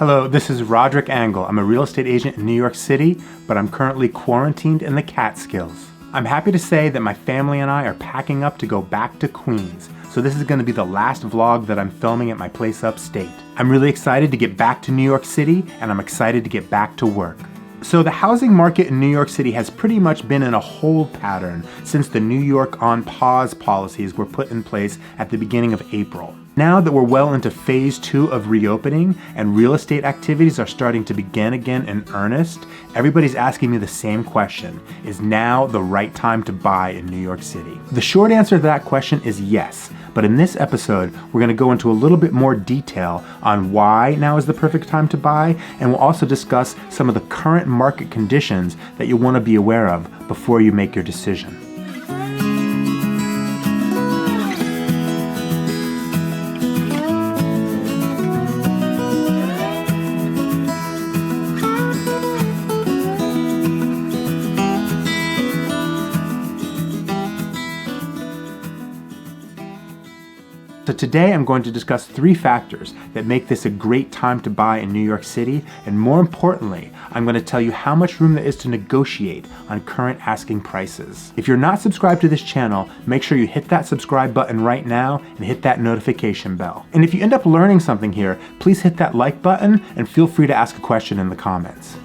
Hello, this is Roderick Angle. I'm a real estate agent in New York City, but I'm currently quarantined in the Catskills. I'm happy to say that my family and I are packing up to go back to Queens. So this is going to be the last vlog that I'm filming at my place upstate. I'm really excited to get back to New York City, and I'm excited to get back to work. So the housing market in New York City has pretty much been in a hold pattern since the New York on pause policies were put in place at the beginning of April. Now that we're well into phase 2 of reopening and real estate activities are starting to begin again in earnest, everybody's asking me the same question: is now the right time to buy in New York City? The short answer to that question is yes, but in this episode, we're going to go into a little bit more detail on why now is the perfect time to buy, and we'll also discuss some of the current market conditions that you'll want to be aware of before you make your decision. So today I'm going to discuss 3 factors that make this a great time to buy in New York City, and more importantly, I'm going to tell you how much room there is to negotiate on current asking prices. If you're not subscribed to this channel, make sure you hit that subscribe button right now and hit that notification bell. And if you end up learning something here, please hit that like button and feel free to ask a question in the comments.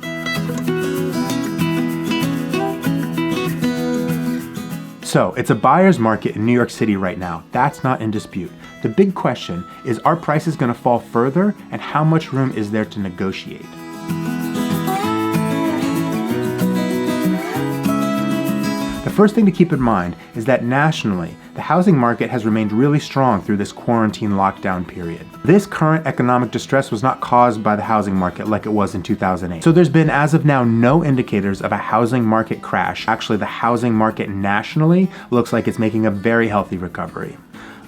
So, it's a buyer's market in New York City right now. That's not in dispute. The big question is, are prices going to fall further, and how much room is there to negotiate? The first thing to keep in mind is that nationally, the housing market has remained really strong through this quarantine lockdown period. This current economic distress was not caused by the housing market like it was in 2008. So there's been, as of now, no indicators of a housing market crash. Actually, the housing market nationally looks like it's making a very healthy recovery.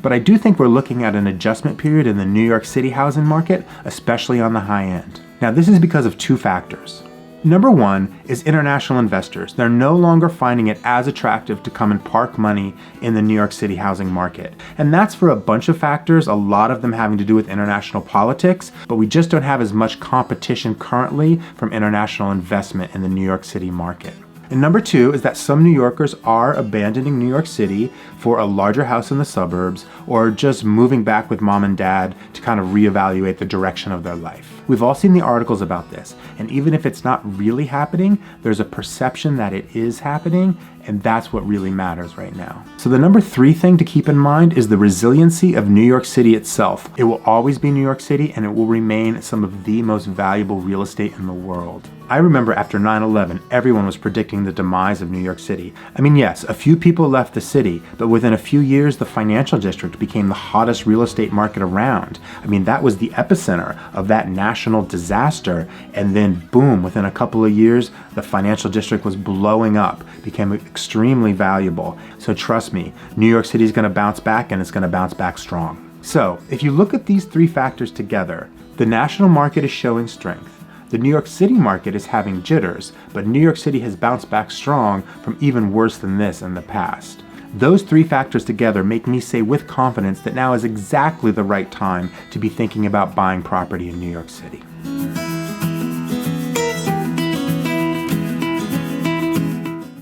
But I do think we're looking at an adjustment period in the New York City housing market, especially on the high end. Now, this is because of 2 factors. Number 1 is international investors. They're no longer finding it as attractive to come and park money in the New York City housing market. And that's for a bunch of factors, a lot of them having to do with international politics, but we just don't have as much competition currently from international investment in the New York City market. And number 2 is that some New Yorkers are abandoning New York City for a larger house in the suburbs, or just moving back with mom and dad to kind of reevaluate the direction of their life. We've all seen the articles about this, and even if it's not really happening, there's a perception that it is happening, and that's what really matters right now. So the number 3 thing to keep in mind is the resiliency of New York City itself. It will always be New York City, and it will remain some of the most valuable real estate in the world. I remember after 9/11, everyone was predicting the demise of New York City. I mean, yes, a few people left the city, but within a few years, the financial district became the hottest real estate market around. I mean, that was the epicenter of that national disaster, and then boom, within a couple of years, the financial district was blowing up, became extremely valuable. So trust me, New York City is going to bounce back, and it's going to bounce back strong. So if you look at these 3 factors together, the national market is showing strength. The New York City market is having jitters, but New York City has bounced back strong from even worse than this in the past. Those 3 factors together make me say with confidence that now is exactly the right time to be thinking about buying property in New York City.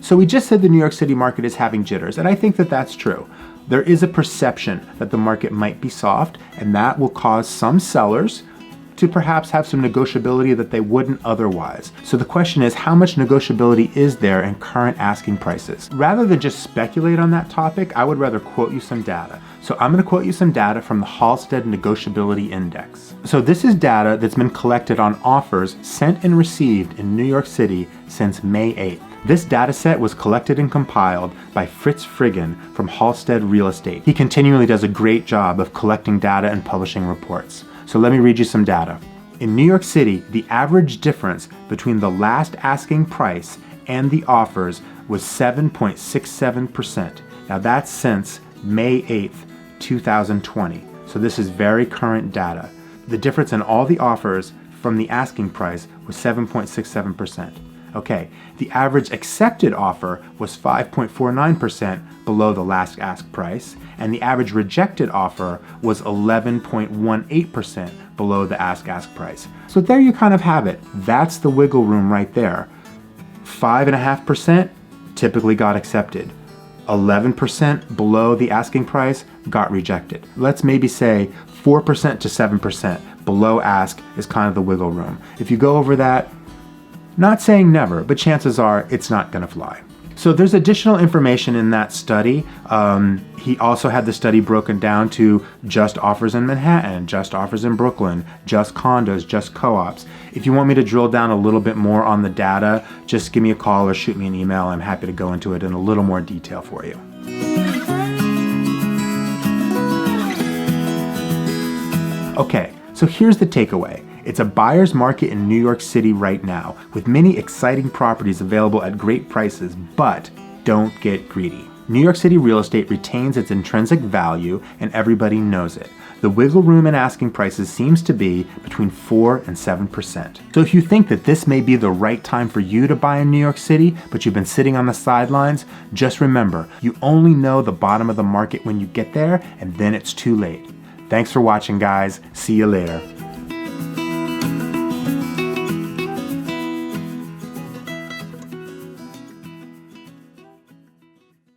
So we just said the New York City market is having jitters, and I think that that's true. There is a perception that the market might be soft, and that will cause some sellers to perhaps have some negotiability that they wouldn't otherwise. So the question is, how much negotiability is there in current asking prices? Rather than just speculate on that topic, I would rather quote you some data. So I'm going to quote you some data from the Halstead Negotiability Index. So this is data that's been collected on offers sent and received in New York City since May 8th. This data set was collected and compiled by Fritz Friggin from Halstead Real Estate. He continually does a great job of collecting data and publishing reports. So let me read you some data. In New York City, the average difference between the last asking price and the offers was 7.67%. Now that's since May 8th, 2020. So this is very current data. The difference in all the offers from the asking price was 7.67%. Okay, the average accepted offer was 5.49% below the last ask price, and the average rejected offer was 11.18% below the ask price. So there you kind of have it. That's the wiggle room right there. 5.5% typically got accepted. 11% below the asking price got rejected. Let's maybe say 4% to 7% below ask is kind of the wiggle room. If you go over that, not saying never, but chances are it's not gonna fly. So there's additional information in that study. He also had the study broken down to just offers in Manhattan, just offers in Brooklyn, just condos, just co-ops. If you want me to drill down a little bit more on the data, just give me a call or shoot me an email. I'm happy to go into it in a little more detail for you. Okay, so here's the takeaway. It's a buyer's market in New York City right now, with many exciting properties available at great prices, but don't get greedy. New York City real estate retains its intrinsic value and everybody knows it. The wiggle room in asking prices seems to be between 4 and 7%. So if you think that this may be the right time for you to buy in New York City, but you've been sitting on the sidelines, just remember, you only know the bottom of the market when you get there, and then it's too late. Thanks for watching, guys. See you later.